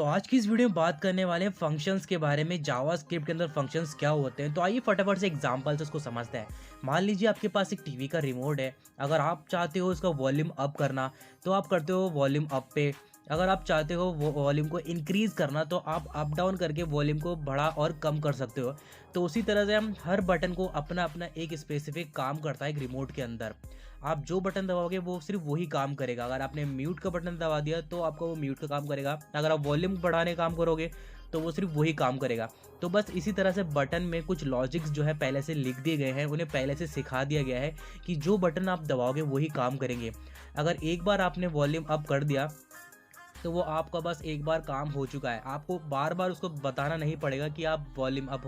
तो आज की इस वीडियो में बात करने वाले हैं फंक्शंस के बारे में। जावास्क्रिप्ट के अंदर फंक्शंस क्या होते हैं, तो आइए फटाफट से एग्जांपल से उसको समझते हैं। मान लीजिए आपके पास एक टीवी का रिमोट है। अगर आप चाहते हो उसका वॉल्यूम अप करना तो आप करते हो वॉल्यूम अप पे। अगर आप चाहते हो वो वॉल्यूम को इंक्रीज करना तो आप अप डाउन करके वॉल्यूम को बढ़ा और कम कर सकते हो। तो उसी तरह से हम हर बटन को अपना अपना एक स्पेसिफिक काम करता है एक रिमोट के अंदर। आप जो बटन दबाओगे वो सिर्फ वही काम करेगा। अगर आपने म्यूट का बटन दबा दिया तो आपका वो म्यूट का काम करेगा। अगर आप वॉल्यूम बढ़ाने का काम करोगे तो वो सिर्फ वही काम करेगा। तो बस इसी तरह से बटन में कुछ लॉजिक्स जो है पहले से लिख दिए गए हैं, उन्हें पहले से सिखा दिया गया है कि जो बटन आप दबाओगे वही काम करेंगे। अगर एक बार आपने वॉल्यूम अप कर दिया तो वो आपका बस एक बार काम हो चुका है। आपको बार बार उसको बताना नहीं पड़ेगा कि आप वॉल्यूम अप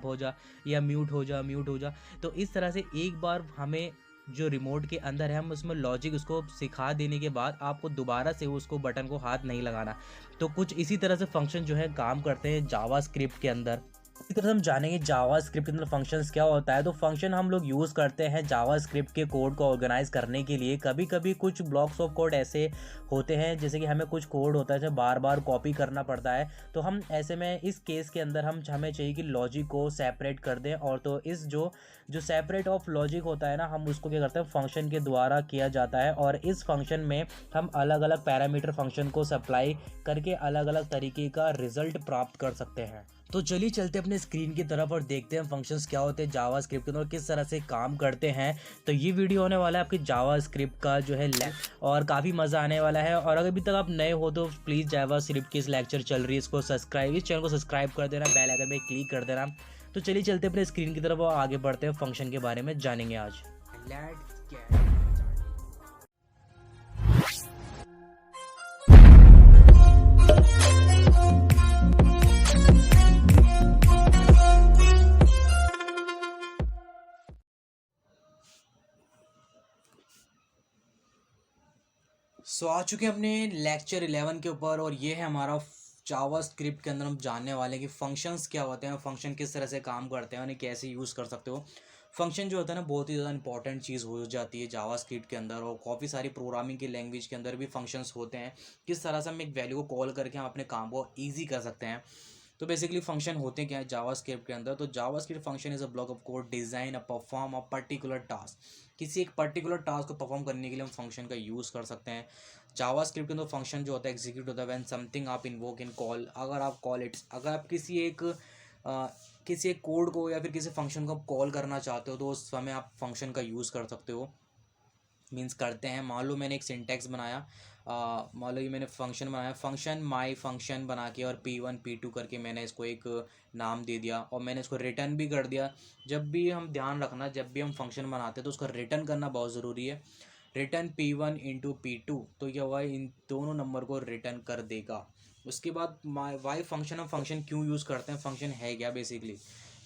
हो जा या म्यूट हो जा। तो इस तरह से एक बार हमें जो रिमोट के अंदर है हम उसमें लॉजिक उसको सिखा देने के बाद आपको दोबारा से उसको बटन को हाथ नहीं लगाना। तो कुछ इसी तरह से फंक्शन जो है काम करते हैं जावास्क्रिप्ट के अंदर। इसी तरह से हम जानेंगे जावास्क्रिप्ट के अंदर फंक्शंस क्या होता है। तो फंक्शन हम लोग यूज़ करते हैं जावास्क्रिप्ट के कोड को ऑर्गेनाइज करने के लिए। कभी कभी कुछ ब्लॉक्स ऑफ कोड ऐसे होते हैं जैसे कि हमें कुछ कोड होता है जो बार बार कॉपी करना पड़ता है। तो हम ऐसे में इस केस के अंदर हमें चाहिए कि लॉजिक को सेपरेट कर दें। और तो इस जो जो सेपरेट ऑफ लॉजिक होता है ना, हम उसको क्या करते हैं फंक्शन के द्वारा किया जाता है। और इस फंक्शन में हम अलग अलग पैरामीटर फंक्शन को सप्लाई करके अलग अलग तरीके का रिजल्ट प्राप्त कर सकते हैं। तो चलिए चलते हैं अपने स्क्रीन की तरफ और देखते हैं फंक्शंस क्या होते हैं जावास्क्रिप्ट के अंदर और किस तरह से काम करते हैं। तो ये वीडियो होने वाला है आपके जावास्क्रिप्ट का जो है और काफ़ी मज़ा आने वाला है। और अगर अभी तक आप नए हो तो प्लीज़ जावास्क्रिप्ट की इस लेक्चर चल रही है इसको सब्सक्राइब, इस चैनल को सब्सक्राइब कर देना, बेल आइकन पे क्लिक कर देना। तो चलिए चलते हैं अपने स्क्रीन की तरफ और आगे बढ़ते हैं फंक्शन के बारे में जानेंगे आज। लेट्स गेट आ चुके हैं अपने लेक्चर 11 के ऊपर और ये है हमारा जावास्क्रिप्ट के अंदर हम जानने वाले हैं कि फंक्शंस क्या होते हैं, फंक्शन किस तरह से काम करते हैं, उन्हें कैसे यूज़ कर सकते हो। फंक्शन जो होता है ना बहुत ही ज़्यादा इंपॉर्टेंट चीज़ हो जाती है जावास्क्रिप्ट के अंदर। और काफ़ी सारी प्रोग्रामिंग की लैंग्वेज के अंदर भी फंक्शंस होते हैं। किस तरह से हम एक वैल्यू को कॉल करके हम अपने काम को ईजी कर सकते हैं। तो बेसिकली फंक्शन होते क्या है जावास्क्रिप्ट के अंदर। तो JavaScript function is a block of code design a perform a particular task. किसी एक पर्टिकुलर टास्क को परफॉर्म करने के लिए हम फंक्शन का यूज़ कर सकते हैं। जावास्क्रिप्ट के अंदर फंक्शन जो होता है एग्जीक्यूट होता है व्हेन समथिंग आप इन्वोक इन कॉल। अगर आप कॉल इट्स, अगर आप किसी एक कोड को या फिर किसी फंक्शन को कॉल करना चाहते हो तो उस समय आप फंक्शन का यूज़ कर सकते हो। मीन्स करते हैं। मान लो मैंने एक सिंटैक्स बनाया, मान लो ये मैंने फंक्शन बनाया, फंक्शन माई फंक्शन बना के और P1 P2 करके मैंने इसको एक नाम दे दिया और मैंने इसको रिटर्न भी कर दिया। जब भी हम ध्यान रखना, जब भी हम फंक्शन बनाते हैं तो उसका रिटर्न करना बहुत ज़रूरी है। रिटर्न P1 इंटू P2, तो क्या हुआ इन दोनों नंबर को रिटर्न कर देगा। उसके बाद वाई फंक्शन, हम फंक्शन क्यों यूज़ करते हैं, फंक्शन है क्या बेसिकली।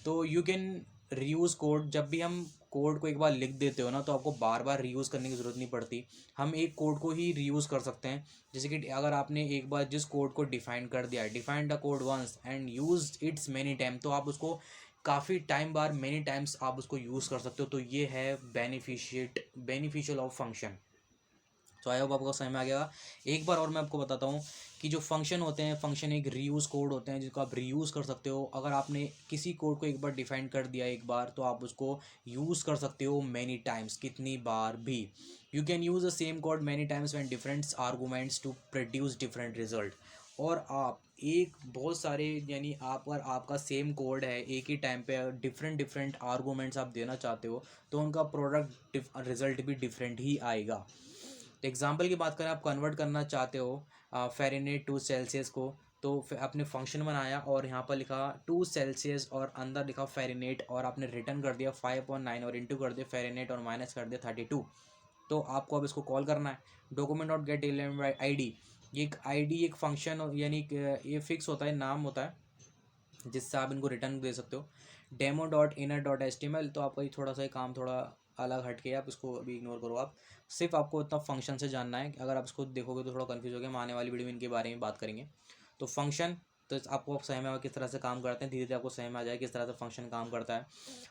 तो यू कैन रीयूज़ कोड। जब भी हम कोड को एक बार लिख देते हो ना तो आपको बार बार रीयूज़ करने की ज़रूरत नहीं पड़ती। हम एक कोड को ही रीयूज़ कर सकते हैं। जैसे कि अगर आपने एक बार जिस कोड को डिफाइन कर दिया, defined the code once and use its many time, तो आप उसको काफ़ी टाइम बार मैनी टाइम्स आप उसको यूज़ कर सकते हो। तो ये है बेनिफिशियल ऑफ फंक्शन। तो आई होप आपको समझ में आ गया। एक बार और मैं आपको बताता हूँ कि जो फंक्शन होते हैं, फंक्शन एक रीयूज़ कोड होते हैं जिसको आप रीयूज़ कर सकते हो। अगर आपने किसी कोड को एक बार डिफाइन कर दिया एक बार, तो आप उसको यूज़ कर सकते हो मैनी टाइम्स, कितनी बार भी। You can use the same code many times when different arguments to produce different result. और आप एक बहुत सारे, यानी आप अगर आपका सेम कोड है, एक ही टाइम पे डिफरेंट डिफरेंट आर्गूमेंट्स आप देना चाहते हो तो उनका प्रोडक्ट रिजल्ट भी डिफरेंट ही आएगा। तो एग्जांपल की बात करें, आप कन्वर्ट करना चाहते हो फ़ारेनहाइट टू सेल्सियस को, तो आपने फंक्शन बनाया और यहाँ पर लिखा 2 सेल्सियस और अंदर लिखा फ़ारेनहाइट और आपने रिटर्न कर दिया 5.9 और इंटू कर दिया फ़ारेनहाइट और माइनस कर दिया 32। तो आपको अब इसको कॉल करना है document dot gate element ID। ये एक ID एक फंक्शन, यानी ये फिक्स होता है, नाम होता है जिससे आप इनको रिटर्न दे सकते हो। Demo dot inner dot HTML, तो आपका ये थोड़ा सा काम थोड़ा अलग हट के, आप इसको अभी इग्नोर करो। आप सिर्फ आपको इतना फंक्शन से जानना है। अगर आप इसको देखोगे तो थोड़ा कन्फ्यूज हो गया। हम आने वाली वीडियो में इनके बारे में बात करेंगे। तो फंक्शन, तो आपको समझ में आएगा किस तरह से काम करते हैं। धीरे धीरे आपको समझ में आ जाए किस तरह से फंक्शन काम करता है।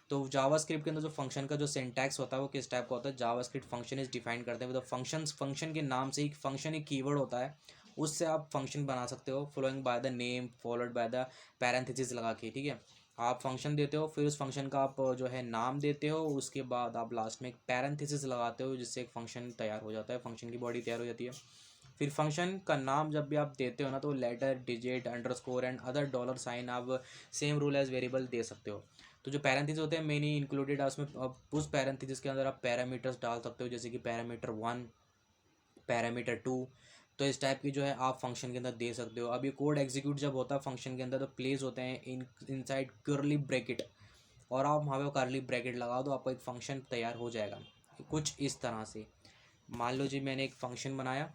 तो जावास्क्रिप्ट के अंदर जो फंक्शन का जो सिंटैक्स होता है वो किस टाइप का होता है। जावास्क्रिप्ट फंक्शन इज डिफाइन करते हैं विद फंक्शन। फंक्शन के नाम से ही फंक्शन एक कीवर्ड होता है उससे आप फंक्शन बना सकते हो following by the name followed by the parenthesis लगा के, ठीक है। आप फंक्शन देते हो, फिर उस फंक्शन का आप जो है नाम देते हो, उसके बाद आप लास्ट में एक पैरेंथेसिस लगाते हो जिससे एक फंक्शन तैयार हो जाता है, फंक्शन की बॉडी तैयार हो जाती है। फिर फंक्शन का नाम जब भी आप देते हो ना, तो letter digit underscore and other dollar sign आप सेम रूल एज वेरिएबल दे सकते हो। तो जो पैरेंथेसिस होते हैं मेनी इंक्लूडेड है उसमें, अब उस पैरेंथेसिस के अंदर आप पैरामीटर्स डाल सकते हो, जैसे कि पैरामीटर 1, पैरामीटर 2। तो इस टाइप की जो है आप फंक्शन के अंदर दे सकते हो। अब ये कोड एग्जीक्यूट जब होता है फंक्शन के अंदर, तो प्लेस होते हैं इनसाइड कर्ली ब्रैकेट, और आप वहाँ पे कर्ली ब्रैकेट लगा दो, आपको एक फंक्शन तैयार हो जाएगा कुछ इस तरह से। मान लो जी मैंने एक फंक्शन बनाया,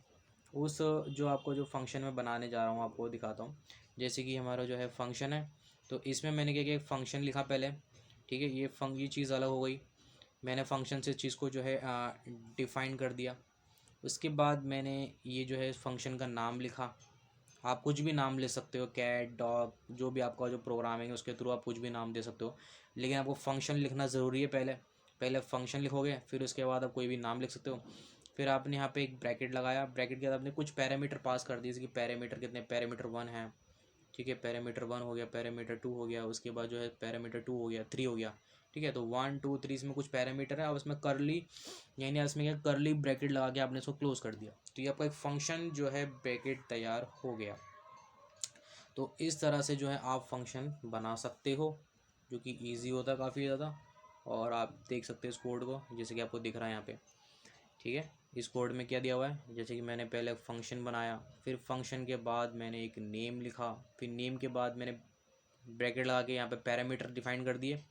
उस जो आपको जो फंक्शन में बनाने जा रहा हूँ आपको दिखाता हूँ। जैसे कि हमारा जो है फंक्शन है, तो इसमें मैंने क्या किया, एक फंक्शन लिखा पहले, ठीक है। ये चीज़ अलग हो गई, मैंने फंक्शन से चीज़ को जो है डिफ़ाइन कर दिया। उसके बाद मैंने ये जो है फंक्शन का नाम लिखा, आप कुछ भी नाम ले सकते हो, कैट डॉग, जो भी आपका जो प्रोग्रामिंग है उसके थ्रू आप कुछ भी नाम दे सकते हो, लेकिन आपको फंक्शन लिखना ज़रूरी है। पहले पहले फंक्शन लिखोगे, फिर उसके बाद आप कोई भी नाम लिख सकते हो। फिर आपने यहाँ पे एक ब्रैकेट लगाया, ब्रैकेट के बाद आपने कुछ पैरामीटर पास कर दिए, जैसे कि पैरामीटर कितने, पैरामीटर 1 है, ठीक है। पैरामीटर 1 हो गया, पैरामीटर 2 हो गया, उसके बाद जो है पैरामीटर 2 हो गया, 3 हो गया, ठीक है। तो 1 2 3 इसमें कुछ पैरामीटर है, अब इसमें करली यानी इसमें क्या करली ब्रैकेट लगा के आपने इसको क्लोज कर दिया, तो ये आपका एक फंक्शन जो है ब्रैकेट तैयार हो गया। तो इस तरह से जो है आप फंक्शन बना सकते हो, जो कि ईजी होता है काफ़ी ज़्यादा। और आप देख सकते हो इस कोड को, जैसे कि आपको दिख रहा है यहाँ पे, ठीक है। इस कोड में क्या दिया हुआ है, जैसे कि मैंने पहले फंक्शन बनाया, फिर फंक्शन के बाद मैंने एक नेम लिखा, फिर नेम के बाद मैंने ब्रैकेट लगा के यहाँ पे पैरामीटर डिफाइन कर दिए,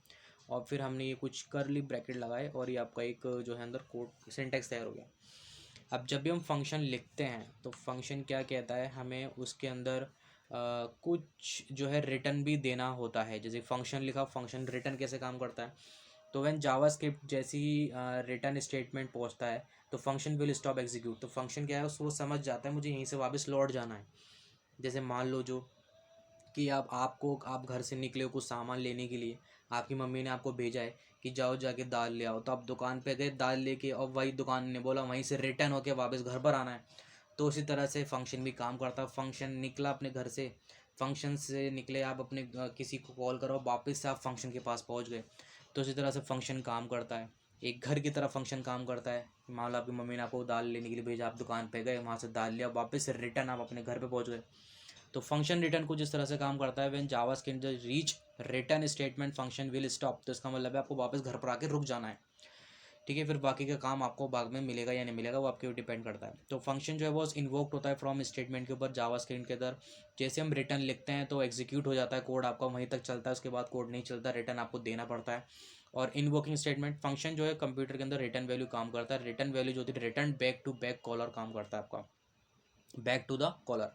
और फिर हमने ये कुछ करली ब्रैकेट लगाए, और ये आपका एक जो है अंदर कोड सिंटैक्स तैयार हो गया। अब जब भी हम फंक्शन लिखते हैं तो फंक्शन क्या कहता है, हमें उसके अंदर कुछ जो है रिटर्न भी देना होता है। जैसे फंक्शन लिखा, फंक्शन रिटर्न कैसे काम करता है, तो व्हेन जावास्क्रिप्ट जैसी ही रिटर्न स्टेटमेंट पहुंचता है, तो फंक्शन विल स्टॉप एग्जीक्यूट। तो फंक्शन क्या है, वो समझ जाता है मुझे यहीं से वापस लौट जाना है। जैसे मान लो जो कि आप घर से निकले हो कुछ सामान लेने के लिए, आपकी मम्मी ने आपको भेजा है कि जाओ जाके दाल ले आओ, तो आप दुकान पे गए दाल लेके, और वही दुकान ने बोला वहीं से रिटर्न होके वापस घर पर आना है। तो उसी तरह से फंक्शन भी काम करता है। फंक्शन निकला अपने घर से, फंक्शन से निकले आप अपने किसी को कॉल करो, वापस से आप फंक्शन के पास पहुंच गए। तो उसी तरह से फंक्शन काम करता है, एक घर की तरह फंक्शन काम करता है। मान लो आपकी मम्मी ने आपको दाल लेने के लिए भेजा, आप दुकान पे गए, वहाँ से दाल लिया, वापस से रिटर्न आप अपने घर पे पहुँच गए। तो फंक्शन रिटर्न कुछ इस तरह से काम करता है, when JavaScript reach return statement function will stop. तो इसका मतलब है आपको वापस घर पर आके रुक जाना है, ठीक है। फिर बाकी का काम आपको बाद में मिलेगा या नहीं मिलेगा वो आपके ऊपर डिपेंड करता है। तो फंक्शन जो है वो इन्वोक्ड होता है फ्रॉम स्टेटमेंट के ऊपर जावास्क्रिप्ट के अंदर। जैसे हम रिटर्न लिखते हैं तो एग्जीक्यूट हो जाता है कोड, आपका वहीं तक चलता है, उसके बाद कोड नहीं चलता, रिटर्न आपको देना पड़ता है। और इनवोकिंग स्टेटमेंट फंक्शन जो है कंप्यूटर के अंदर रिटर्न वैल्यू काम करता है, रिटर्न वैल्यू जो होती है return back to back caller काम करता है आपका, बैक टू द कॉलर।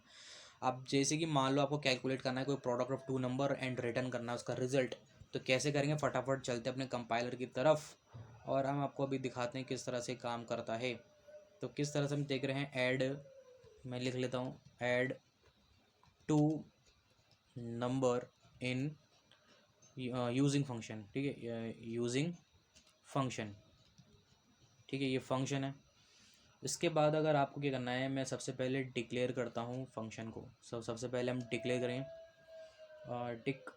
अब जैसे कि मान लो आपको कैलकुलेट करना है कोई product of 2 number and return करना है उसका रिजल्ट, तो कैसे करेंगे, फटाफट चलते अपने कंपाइलर की तरफ, और हम आपको अभी दिखाते हैं किस तरह से काम करता है। तो किस तरह से हम देख रहे हैं, ऐड, मैं लिख लेता हूँ, add 2 number in using function, ठीक है, यूजिंग फंक्शन, ठीक है, ये फंक्शन है। इसके बाद अगर आपको क्या करना है, मैं सबसे पहले डिक्लेयर करता हूँ फंक्शन को। सबसे पहले हम डिक्लेयर करें, डिक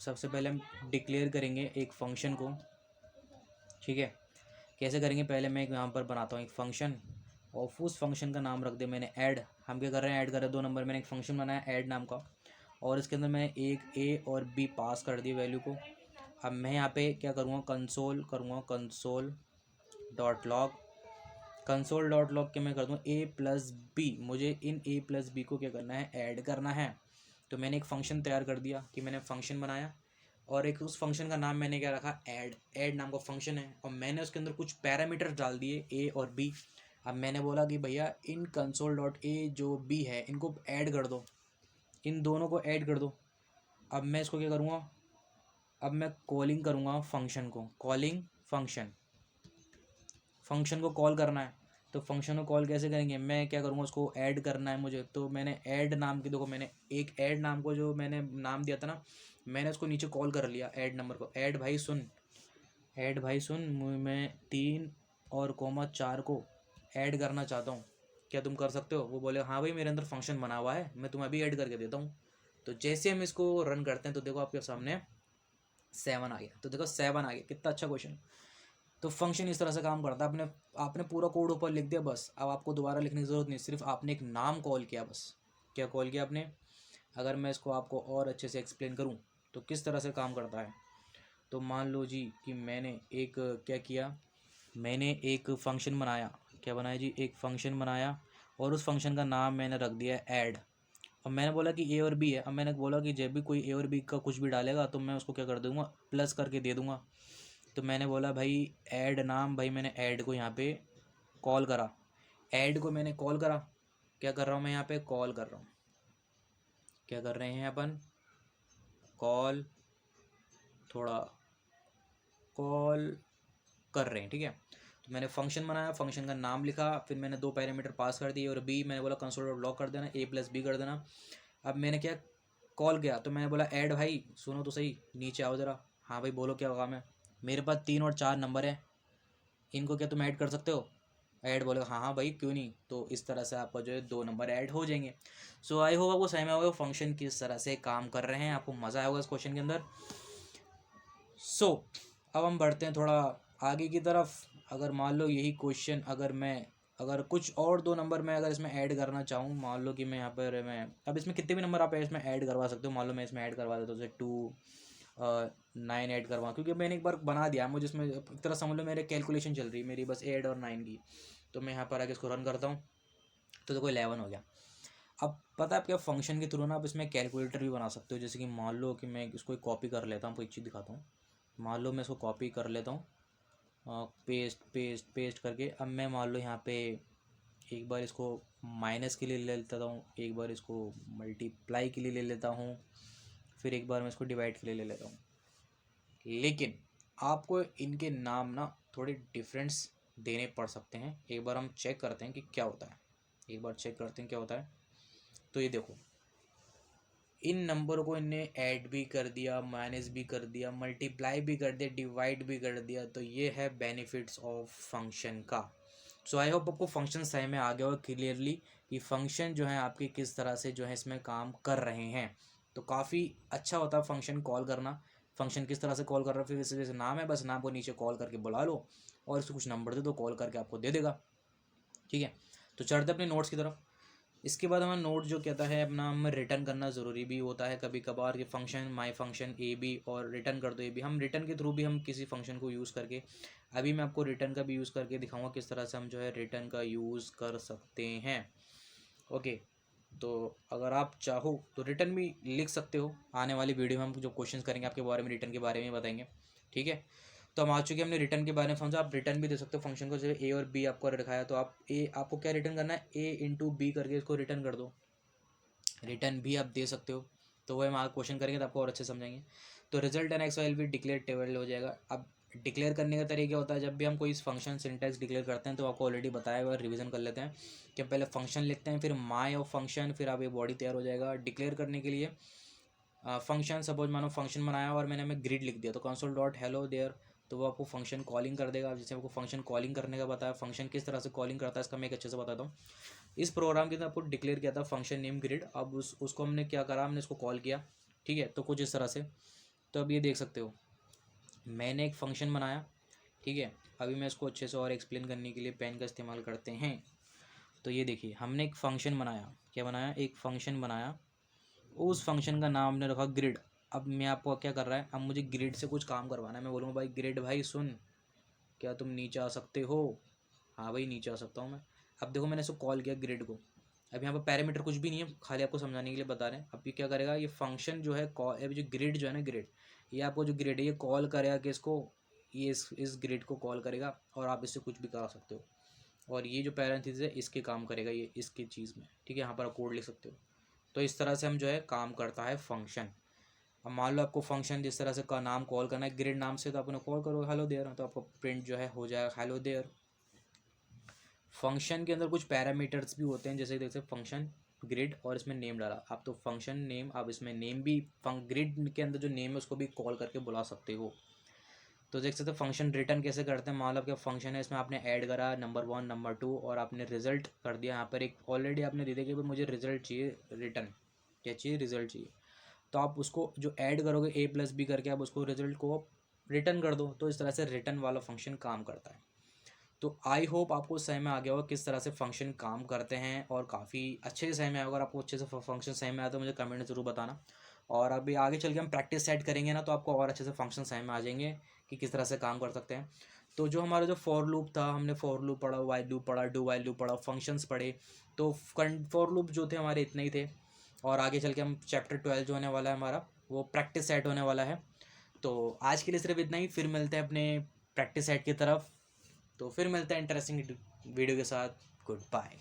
सबसे पहले हम डिक्लेयर करेंगे एक फंक्शन को, ठीक है। कैसे करेंगे, पहले मैं यहाँ पर बनाता हूँ एक फंक्शन, और उस फंक्शन का नाम रख दे मैंने ऐड। हम क्या कर रहे हैं, ऐड कर रहे हैं 2 नंबर, मैंने एक फंक्शन बनाया ऐड नाम का, और इसके अंदर मैं एक ए और बी पास कर दी वैल्यू को। अब मैं यहाँ पे क्या करूँगा, कंसोल करूँगा, console dot log, console dot log के मैं कर दूँ ए प्लस बी, मुझे इन ए प्लस बी को क्या करना है, ऐड करना है। तो मैंने एक फ़ंक्शन तैयार कर दिया कि मैंने फ़ंक्शन बनाया, और एक उस फंक्शन का नाम मैंने क्या रखा, ऐड। ऐड नाम का फंक्शन है, और मैंने उसके अंदर कुछ पैरामीटर डाल दिए ए और बी। अब मैंने बोला कि भैया इन कंसोल डॉट ए जो बी है इनको ऐड कर दो, इन दोनों को ऐड कर दो। अब मैं इसको क्या करूँगा, अब मैं कॉलिंग करूँगा फंक्शन को, कॉलिंग फंक्शन, फंक्शन को कॉल करना है। तो फंक्शन को कॉल कैसे करेंगे, मैं क्या करूँगा, उसको ऐड करना है मुझे। तो मैंने ऐड नाम की, देखो मैंने एक ऐड नाम को जो मैंने नाम दिया था ना, मैंने उसको नीचे कॉल कर लिया ऐड नंबर को, ऐड भाई सुन, ऐड भाई सुन, मैं 3 और कोमा 4 को ऐड करना चाहता हूँ। क्या तुम कर सकते हो? वो बोले हाँ भाई मेरे अंदर फंक्शन बना हुआ है, मैं तुम्हें अभी ऐड करके देता हूँ। तो जैसे हम इसको रन करते हैं तो देखो आपके सामने 7 आ गया। तो देखो 7 आ गया, कितना अच्छा क्वेश्चन। तो फंक्शन इस तरह से काम करता है। आपने आपने पूरा कोड ऊपर लिख दिया, बस अब आपको दोबारा लिखने की ज़रूरत नहीं, सिर्फ आपने एक नाम कॉल किया बस। क्या कॉल किया आपने? अगर मैं इसको आपको और अच्छे से एक्सप्लेन करूँ तो किस तरह से काम करता है, तो मान लो जी कि मैंने एक क्या किया, मैंने एक फंक्शन बनाया। क्या बनाया जी? एक फंक्शन बनाया, और उस फंक्शन का नाम मैंने रख दिया ऐड। अब मैंने बोला कि ए और बी है। अब मैंने बोला कि जब भी कोई ए और बी का कुछ भी डालेगा तो मैं उसको क्या कर दूंगा, प्लस करके दे दूंगा। तो मैंने बोला भाई ऐड नाम, भाई मैंने ऐड को यहाँ पे कॉल करा, ऐड को मैंने कॉल करा। क्या कर रहा हूँ मैं यहाँ पे? कॉल कर रहा हूँ। क्या कर रहे हैं अपन? कॉल, थोड़ा कॉल कर रहे हैं, ठीक है। तो मैंने फंक्शन बनाया, फंक्शन का नाम लिखा, फिर मैंने 2 पैरामीटर पास कर दिए, और बी मैंने बोला कंसोल डॉट लॉग कर देना, ए प्लस बी कर देना। अब मैंने क्या कॉल किया, तो मैंने बोला ऐड, भाई सुनो तो सही, नीचे आओ ज़रा। हाँ भाई बोलो क्या काम है? मेरे पास 3 और 4 नंबर है, इनको क्या तुम ऐड कर सकते हो? ऐड बोले हाँ हाँ भाई क्यों नहीं। तो इस तरह से आपका जो है 2 नंबर ऐड हो जाएंगे। सो आई होप आपको समझ में होगा फंक्शन किस तरह से काम कर रहे हैं, आपको मज़ा आएगा इस क्वेश्चन के अंदर। सो अब हम बढ़ते हैं थोड़ा आगे की तरफ। अगर मान लो यही क्वेश्चन अगर कुछ और 2 नंबर मैं अगर इसमें ऐड करना चाहूँ, मान लो कि मैं यहाँ पर मैं अब इसमें कितने भी नंबर आप इसमें ऐड करवा सकते हो। मान लो मैं इसमें ऐड करवा देता हूँ जैसे 9 ऐड करवा, क्योंकि मैंने एक बार बना दिया, मुझे इसमें एक तरह समझ लो मेरे कैलकुलेशन चल रही है मेरी बस 8 और 9 की। तो मैं यहाँ पर आके इसको रन करता हूँ तो देखो 11 हो गया। अब पता है आप क्या, फंक्शन के थ्रू ना आप इसमें कैलकुलेटर भी बना सकते हो। जैसे कि मान लो कि मैं इसको कॉपी कर लेता हूँ, आपको एक चीज़ दिखाता हूँ। मान लो मैं इसको कॉपी कर लेता हूँ, पेस्ट पेस्ट पेस्ट करके। अब मैं मान लो यहाँ पे एक बार इसको माइनस के लिए ले लेता हूँ, एक बार इसको मल्टीप्लाई के लिए ले लेता हूँ, फिर एक बार मैं इसको डिवाइड के लिए ले लेता हूँ। लेकिन आपको इनके नाम ना थोड़े डिफरेंस देने पड़ सकते हैं। एक बार हम चेक करते हैं कि क्या होता है, एक बार चेक करते हैं क्या होता है। तो ये देखो, इन नंबरों को इनने ऐड भी कर दिया, माइनस भी कर दिया, मल्टीप्लाई भी कर दिया, डिवाइड भी कर दिया। तो ये है बेनिफिट्स ऑफ फंक्शन का। सो आई होप आपको फंक्शन सही में आ गया हो क्लियरली कि फंक्शन जो है आपके किस तरह से जो है इसमें काम कर रहे हैं। तो काफ़ी अच्छा होता है फंक्शन कॉल करना। फंक्शन किस तरह से कॉल कर रहा है, फिर इस जैसे नाम है, बस नाम को नीचे कॉल करके बुला लो और इसको कुछ नंबर दे दो, कॉल करके आपको दे देगा, ठीक है। तो चढ़ते अपने नोट्स की तरफ। इसके बाद हमारा नोट जो कहता है अपना हमें रिटर्न करना ज़रूरी भी होता है कभी कभार, कि function my function A B और रिटर्न कर दो ए बी। हम रिटर्न के थ्रू भी हम किसी फंक्शन को यूज़ करके, अभी मैं आपको रिटर्न का भी यूज़ करके दिखाऊंगा किस तरह से हम जो है रिटर्न का यूज़ कर सकते हैं। ओके, तो अगर आप चाहो तो रिटर्न भी लिख सकते हो। आने वाली वीडियो में हम जो क्वेश्चन करेंगे आपके बारे में रिटर्न के बारे में बताएंगे, ठीक है। तो हम आ चुके हैं, हमने रिटर्न के बारे में समझा। आप रिटर्न भी दे सकते हो फंक्शन को, जैसे ए और बी आपको दिखाया तो आप आपको क्या रिटर्न करना है, ए इंटू बी करके इसको रिटर्न कर दो। रिटर्न भी आप दे सकते हो। तो वह हम आगे क्वेश्चन करेंगे तो आपको और अच्छे समझेंगे। तो रिजल्ट एन एक्स वाई भी डिक्लेयर टेबल हो जाएगा। अब डिक्लेयर करने का तरीका होता है, जब भी हम कोई फंक्शन सिंटैक्स डिक्लेयर करते हैं तो आपको ऑलरेडी बताया हुआ, रिवीजन कर लेते हैं कि पहले फंक्शन लिखते हैं, फिर माई ऑफ फंक्शन, फिर आप ये बॉडी तैयार हो जाएगा। डिक्लेयर करने के लिए फंक्शन, सपोज मानो फंक्शन बनाया और मैंने ग्रिड लिख दिया, तो कंसोल डॉट हेलो देयर, तो वो आपको फंक्शन कॉलिंग कर देगा। जैसे आपको फंक्शन कॉलिंग करने का बताया, फंक्शन किस तरह से कॉलिंग करता है इसका मैं एक अच्छे से बताता हूँ। इस प्रोग्राम के अंदर आपको डिक्लेयर किया था फंक्शन नेम ग्रिड। अब उसको हमने क्या करा, हमने इसको कॉल किया, ठीक है। तो कुछ इस तरह से, तो अब ये देख सकते हो मैंने एक फंक्शन बनाया, ठीक है। अभी मैं इसको अच्छे से और एक्सप्लेन करने के लिए पेन का इस्तेमाल करते हैं। तो ये देखिए हमने एक फंक्शन बनाया, क्या बनाया, एक फंक्शन बनाया। उस फंक्शन का नाम हमने रखा ग्रिड। अब मैं आपको क्या कर रहा है, अब मुझे ग्रिड से कुछ काम करवाना है। मैं बोलूँगा भाई ग्रिड भाई सुन, क्या तुम नीचे आ सकते हो? हाँ भाई नीचे आ सकता हूँ मैं। अब देखो मैंने इसको कॉल किया ग्रिड को। अब यहाँ पर पैरामीटर कुछ भी नहीं है, खाली आपको समझाने के लिए बता रहे हैं। अब ये क्या करेगा, ये फंक्शन जो है कॉल, अभी जो ग्रिड जो है ना, ग्रिड, ये आपको जो ग्रिड है ये कॉल करेगा कि इसको, ये इस ग्रिड को कॉल करेगा और आप इससे कुछ भी करा सकते हो। और ये जो पैरेंथेसिस है इसके काम करेगा, ये इसकी चीज़ में, ठीक है। यहाँ पर आप कोड लिख सकते हो। तो इस तरह से हम जो है काम करता है फंक्शन। अब मान लो आपको फंक्शन जिस तरह से का नाम कॉल करना है ग्रिड नाम से, तो आपने कॉल करो हेलो देयर, तो आपको प्रिंट जो है हो जाएगा हेलो देयर। फंक्शन के अंदर कुछ पैरामीटर्स भी होते हैं, जैसे देखते हैं फंक्शन ग्रिड और इसमें नेम डाला आप, तो फंक्शन नेम, आप इसमें नेम भी ग्रिड के अंदर जो नेम है उसको भी कॉल करके बुला सकते हो। तो देख सकते हो फंक्शन रिटर्न कैसे करते हैं। मान लो आपका फंक्शन है, इसमें आपने ऐड करा नंबर 1 नंबर 2 और आपने रिजल्ट कर दिया यहाँ पर एक, ऑलरेडी आपने दे दिया कि भाई मुझे रिजल्ट चाहिए, रिटर्न क्या चाहिए, रिजल्ट चाहिए। तो आप उसको जो ऐड करोगे a+b करके आप उसको रिजल्ट को रिटर्न कर दो। तो इस तरह से रिटर्न वाला फंक्शन काम करता है। तो आई होप आपको समझ में आ गया होगा किस तरह से फंक्शन काम करते हैं, और काफ़ी अच्छे से समझ में आया। अगर आपको अच्छे से फंक्शन समझ में आया तो मुझे कमेंट में ज़रूर बताना। और अभी आगे चल के हम प्रैक्टिस सेट करेंगे ना, तो आपको और अच्छे से फंक्शन समझ में आ जाएंगे कि किस तरह से काम कर सकते हैं। तो जो हमारा जो फॉर लूप था, हमने फॉर लूप पढ़ा, वाइल लूप पढ़ा, डू वाइल लूप पढ़ा, फंक्शंस पढ़े। तो फॉर लूप जो थे हमारे इतने ही थे। और आगे चल के हम चैप्टर 12 जो होने वाला है हमारा, वो प्रैक्टिस सेट होने वाला है। तो आज के लिए सिर्फ इतना ही, फिर मिलते हैं अपने प्रैक्टिस सेट की तरफ। तो फिर मिलते हैं इंटरेस्टिंग वीडियो के साथ। Good bye.